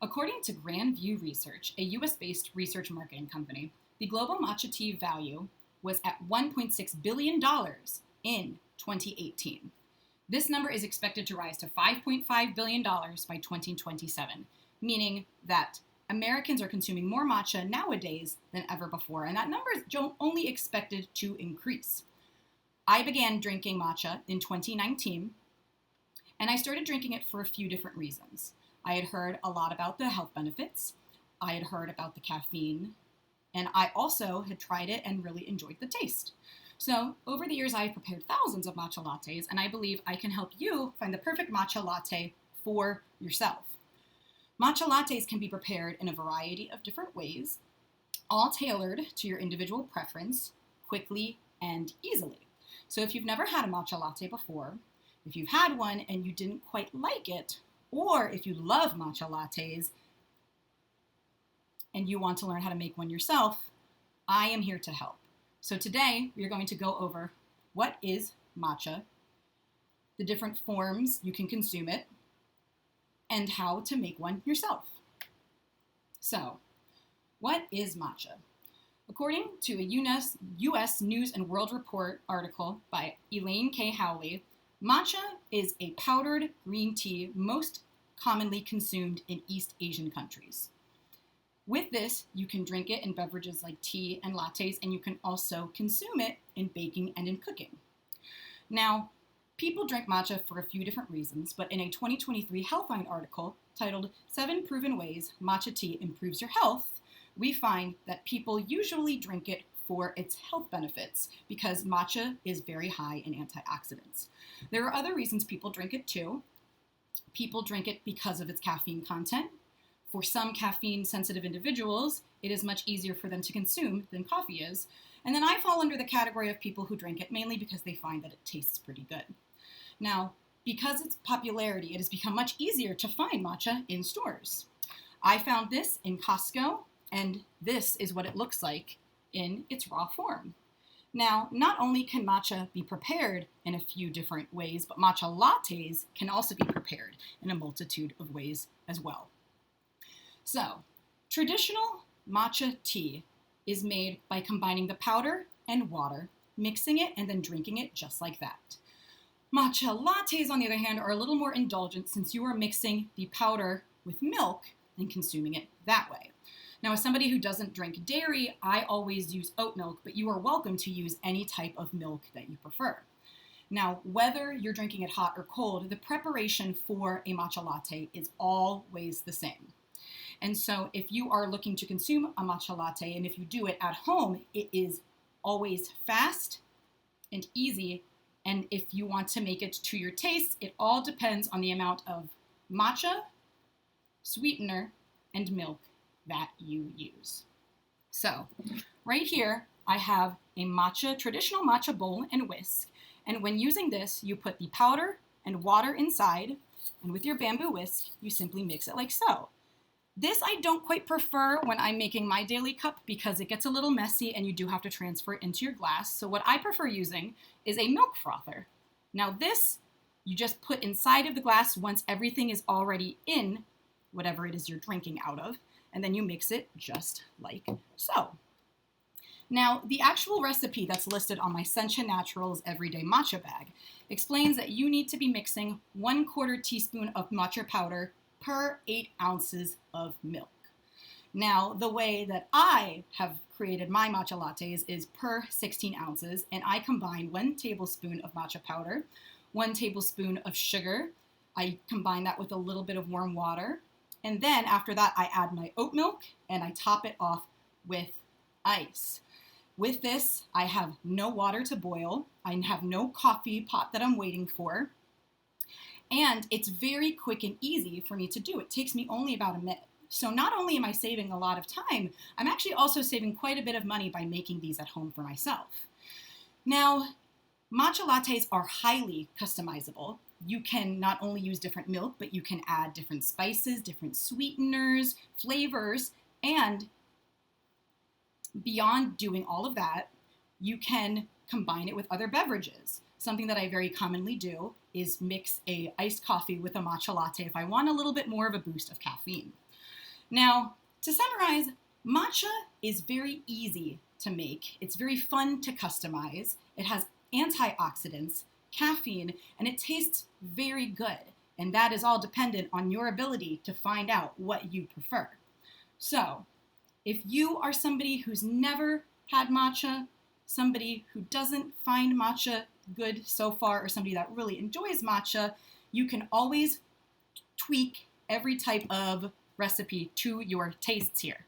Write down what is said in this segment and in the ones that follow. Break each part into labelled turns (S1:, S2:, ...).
S1: According to Grand View Research, a US-based research marketing company, the global matcha tea value was at $1.6 billion in 2018. This number is expected to rise to $5.5 billion by 2027, meaning that Americans are consuming more matcha nowadays than ever before, and that number is only expected to increase. I began drinking matcha in 2019, and I started drinking it for a few different reasons. I had heard a lot about the health benefits, I had heard about the caffeine, and I also had tried it and really enjoyed the taste. So over the years, I have prepared thousands of matcha lattes, and I believe I can help you find the perfect matcha latte for yourself. Matcha lattes can be prepared in a variety of different ways, all tailored to your individual preference, quickly and easily. So if you've never had a matcha latte before, if you've had one and you didn't quite like it, or if you love matcha lattes and you want to learn how to make one yourself, I am here to help. So today we are going to go over what is matcha, the different forms you can consume it, and how to make one yourself. So, what is matcha? According to a US News and World Report article by Elaine K. Howley, matcha is a powdered green tea most commonly consumed in East Asian countries. With this, you can drink it in beverages like tea and lattes, and you can also consume it in baking and in cooking. Now, people drink matcha for a few different reasons, but in a 2023 Healthline article titled 7 Proven Ways Matcha Tea Improves Your Health, we find that people usually drink it for its health benefits because matcha is very high in antioxidants. There are other reasons people drink it too. People drink it because of its caffeine content. For some caffeine-sensitive individuals, it is much easier for them to consume than coffee is. And then I fall under the category of people who drink it mainly because they find that it tastes pretty good. Now, because of its popularity, it has become much easier to find matcha in stores. I found this in Costco, and this is what it looks like in its raw form. Now, not only can matcha be prepared in a few different ways, but matcha lattes can also be prepared in a multitude of ways as well. So, traditional matcha tea is made by combining the powder and water, mixing it, and then drinking it just like that. Matcha lattes, on the other hand, are a little more indulgent since you are mixing the powder with milk and consuming it that way. Now, as somebody who doesn't drink dairy, I always use oat milk, but you are welcome to use any type of milk that you prefer. Now, whether you're drinking it hot or cold, the preparation for a matcha latte is always the same. And so if you are looking to consume a matcha latte, and if you do it at home, it is always fast and easy. And if you want to make it to your taste, it all depends on the amount of matcha, sweetener, and milk that you use. So right here, I have a traditional matcha bowl and whisk. And when using this, you put the powder and water inside, and with your bamboo whisk, you simply mix it like so. This I don't quite prefer when I'm making my daily cup because it gets a little messy and you do have to transfer it into your glass. So what I prefer using is a milk frother. Now this, you just put inside of the glass once everything is already in whatever it is you're drinking out of, and then you mix it just like so. Now, the actual recipe that's listed on my Sencha Naturals Everyday Matcha Bag explains that you need to be mixing 1/4 teaspoon of matcha powder per 8 ounces of milk. Now, the way that I have created my matcha lattes is per 16 ounces, and I combine 1 tablespoon of matcha powder, 1 tablespoon of sugar. I combine that with a little bit of warm water, and then after that, I add my oat milk, and I top it off with ice. With this, I have no water to boil. I have no coffee pot that I'm waiting for. And it's very quick and easy for me to do. It takes me only about a minute. So not only am I saving a lot of time, I'm actually also saving quite a bit of money by making these at home for myself. Now, matcha lattes are highly customizable. You can not only use different milk, but you can add different spices, different sweeteners, flavors, and beyond doing all of that, you can combine it with other beverages. Something that I very commonly do is mix a iced coffee with a matcha latte if I want a little bit more of a boost of caffeine. Now, to summarize, matcha is very easy to make. It's very fun to customize. It has antioxidants, caffeine, and it tastes very good. And that is all dependent on your ability to find out what you prefer. So, if you are somebody who's never had matcha, somebody who doesn't find matcha good so far, or somebody that really enjoys matcha, you can always tweak every type of recipe to your tastes here.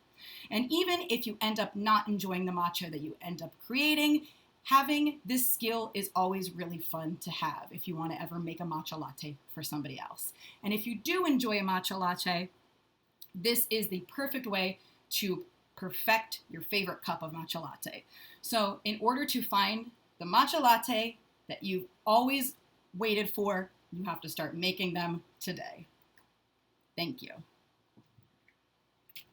S1: And even if you end up not enjoying the matcha that you end up creating, having this skill is always really fun to have if you want to ever make a matcha latte for somebody else. And if you do enjoy a matcha latte, this is the perfect way to perfect your favorite cup of matcha latte. So in order to find the matcha latte that you've always waited for, you have to start making them today. Thank you.